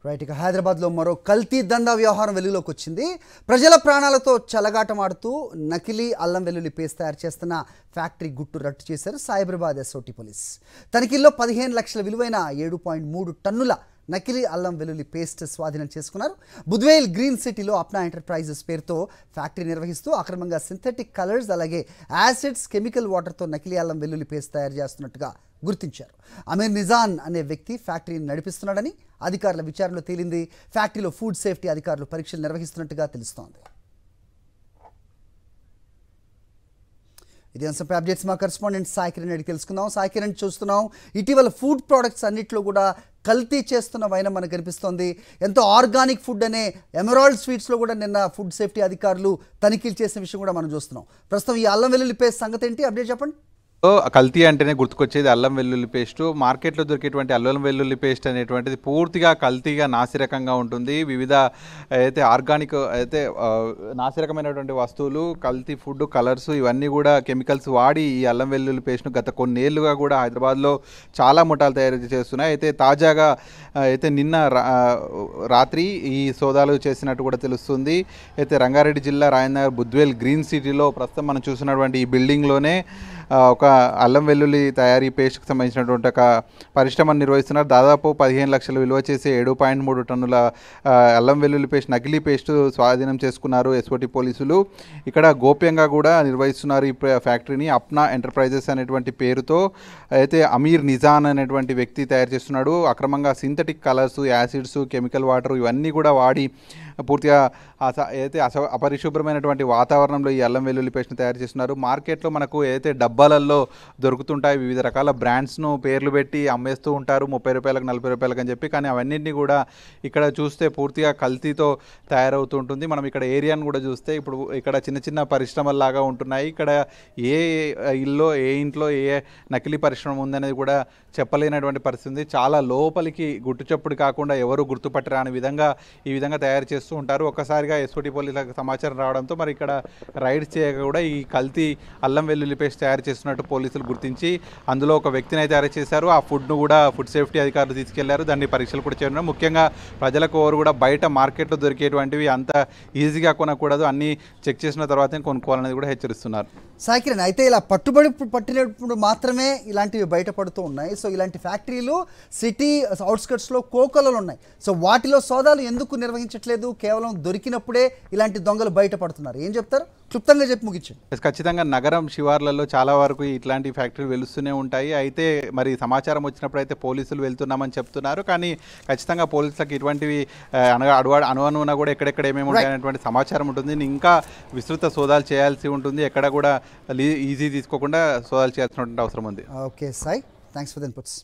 Right ఇక హైదరాబాద్లో మరో కల్తీ దందా వ్యవహారం వెలుగులోకి వచ్చింది. ప్రజల ప్రాణాలతో చెలగాటమాడుతూ నకిలీ అల్లం వెల్లుల్లి పేస్ట్ తయారు చేస్తున్న ఫ్యాక్టరీ గుట్టు రట్టు చేశారు సైబరాబాద్ ఎస్ఓటీ పోలీస్. తనిఖీల్లో 15 లక్షల విలువైన 7.3 టన్నుల నకిలీ అల్లం వెల్లుల్లి పేస్ట్ స్వాధీనం చేసుకున్నారు. బుద్వేల్ గ్రీన్ సిటీలో అప్నా ఎంటర్ప్రైజెస్ పేరుతో ఫ్యాక్టరీ నిర్వహిస్తూ అక్రమంగా సింథటిక్ కలర్స్ అలాగే యాసిడ్స్ కెమికల్ వాటర్తో నకిలీ అల్లం వెల్లుల్లి పేస్ట్ తయారు చేస్తున్నట్టుగా గుర్తించారు. అమీర్ నిజాన్ అనే వ్యక్తి ఫ్యాక్టరీని నడిపిస్తున్నాడని అధికారుల విచారణలో తేలింది. ఫ్యాక్టరీలో ఫుడ్ సేఫ్టీ అధికారులు పరీక్షలు నిర్వహిస్తున్నట్టుగా తెలుస్తోంది. ఇది అంశంపై అప్డేట్స్ మా కరెస్పాండెంట్ సాయి కిరణ్ అడిగి తెలుసుకుందాం. సాయి కిరణ్, చూస్తున్నాం ఇటీవల ఫుడ్ ప్రోడక్ట్స్ అన్నింటిలో కూడా కల్తీ చేస్తున్న వైనం మనకు కనిపిస్తోంది. ఎంతో ఆర్గానిక్ ఫుడ్ అనే ఎమరాల్డ్ స్వీట్స్లో కూడా నిన్న ఫుడ్ సేఫ్టీ అధికారులు తనిఖీలు చేసిన విషయం కూడా మనం చూస్తున్నాం. ప్రస్తుతం ఈ అల్లం వెల్లుల్లి పేస్ట్ సంగతి ఏంటి, అప్డేట్ చెప్పండి. కల్తీ అంటేనే గుర్తుకొచ్చేది అల్లం వెల్లుల్లి పేస్ట్. మార్కెట్లో దొరికేటువంటి అల్లం వెల్లుల్లి పేస్ట్ అనేటువంటిది పూర్తిగా కల్తీగా నాసిరకంగా ఉంటుంది. వివిధ అయితే ఆర్గానిక్ అయితే నాసిరకమైనటువంటి వస్తువులు, కల్తీ ఫుడ్, కలర్స్ ఇవన్నీ కూడా కెమికల్స్ వాడి ఈ అల్లం వెల్లుల్లి పేస్ట్ను గత కొన్నేళ్లుగా కూడా హైదరాబాద్లో చాలా ముఠాలు తయారు చేస్తున్నాయి. అయితే తాజాగా అయితే నిన్న రాత్రి ఈ సోదాలు చేసినట్టు కూడా తెలుస్తుంది. అయితే రంగారెడ్డి జిల్లా రాయనగర్ బుద్వేల్ గ్రీన్ సిటీలో ప్రస్తుతం మనం చూసినటువంటి ఈ బిల్డింగ్లోనే ఒక అల్లం వెల్లుల్లి తయారీ పేస్ట్కి సంబంధించినటువంటి ఒక పరిశ్రమను నిర్వహిస్తున్నారు. దాదాపు 15 లక్షలు విలువ చేసే 7.3 టన్నుల అల్లం వెల్లుల్లి పేస్ట్, నకిలీ పేస్ట్ స్వాధీనం చేసుకున్నారు ఎస్ఓటీ పోలీసులు. ఇక్కడ గోప్యంగా కూడా నిర్వహిస్తున్నారు ఈ ఫ్యాక్టరీని. అప్నా ఎంటర్ప్రైజెస్ అనేటువంటి పేరుతో అయితే అమీర్ నిజాన్ అనేటువంటి వ్యక్తి తయారు చేస్తున్నాడు. అక్రమంగా synthetic colours, acids, chemical water ఇవన్నీ కూడా వాడి పూర్తిగా అయితే అపరిశుభ్రమైనటువంటి వాతావరణంలో ఈ అల్లం వెల్లుల్లి పేస్ట్ని తయారు చేస్తున్నారు. మార్కెట్లో మనకు ఏదైతే డబ్బాలలో దొరుకుతుంటాయి, వివిధ రకాల బ్రాండ్స్ను పేర్లు పెట్టి అమ్మేస్తూ ఉంటారు 30 రూపాయలకు 40 రూపాయలకు అని చెప్పి. కానీ అవన్నింటినీ కూడా ఇక్కడ చూస్తే పూర్తిగా కల్తీతో తయారవుతూ ఉంటుంది. మనం ఇక్కడ ఏరియాను కూడా చూస్తే ఇప్పుడు ఇక్కడ చిన్న చిన్న పరిశ్రమల్లాగా ఉంటున్నాయి. ఇక్కడ ఏ ఇంట్లో ఏ నకిలీ పరిశ్రమ ఉందనేది కూడా చెప్పలేనటువంటి పరిస్థితి ఉంది. చాలా లోపలికి గుట్టుచప్పుడు కాకుండా ఎవరు గుర్తుపట్టరాని విధంగా ఈ విధంగా తయారు చేస్తూ ఉంటారు. ఒక్కసారిగా ఎస్ఓటీ పోలీసులకు సమాచారం రావడంతో మరి ఇక్కడ రైడ్స్ చేయగా కూడా ఈ కల్తీ అల్లం వెల్లుల్లి పేస్ట్ తయారు చేస్తున్నట్టు పోలీసులు గుర్తించి అందులో ఒక వ్యక్తిని అయితే అరెస్ట్ చేశారు. ఆ ఫుడ్ను కూడా ఫుడ్ సేఫ్టీ అధికారులు తీసుకెళ్లారు. దాన్ని పరీక్షలు కూడా చేయడం. ముఖ్యంగా ప్రజలకు ఎవరు కూడా బయట మార్కెట్లో దొరికేటువంటివి అంత ఈజీగా కొనకూడదు, అన్నీ చెక్ చేసిన తర్వాతే కొనుక్కోవాలనేది కూడా హెచ్చరిస్తున్నారు. సాయి కిరణ్, అయితే ఇలా పట్టినప్పుడు మాత్రమే ఇలాంటివి బయటపడుతూ ఉన్నాయి. సో ఇలాంటి ఫ్యాక్టరీలు సిటీ అవుట్స్కట్స్లో కోకొలలో ఉన్నాయి. సో వాటిలో సోదాలు ఎందుకు నిర్వహించట్లేదు? కేవలం దొరికినప్పుడే ఇలాంటి దొంగలు బయటపడుతున్నారు. ఏం చెప్తారు? క్లుప్తంగా చెప్పి ముగించండి. ఖచ్చితంగా నగరం శివార్లలో చాలా వరకు ఇట్లాంటి ఫ్యాక్టరీలు వెలుస్తూనే ఉంటాయి. అయితే మరి సమాచారం వచ్చినప్పుడు అయితే పోలీసులు వెళ్తున్నామని చెప్తున్నారు. కానీ ఖచ్చితంగా పోలీసులకు ఇటువంటివి అనువనువున కూడా ఎక్కడెక్కడ ఏమేమి ఉంటాయనేటువంటి సమాచారం ఉంటుంది. ఇంకా విస్తృత సోదాలు చేయాల్సి ఉంటుంది. ఎక్కడ కూడా ఈజీ తీసుకోకుండా సోదాలు చేయాల్సినటువంటి అవసరం ఉంది. Okay Sai, thanks for the inputs.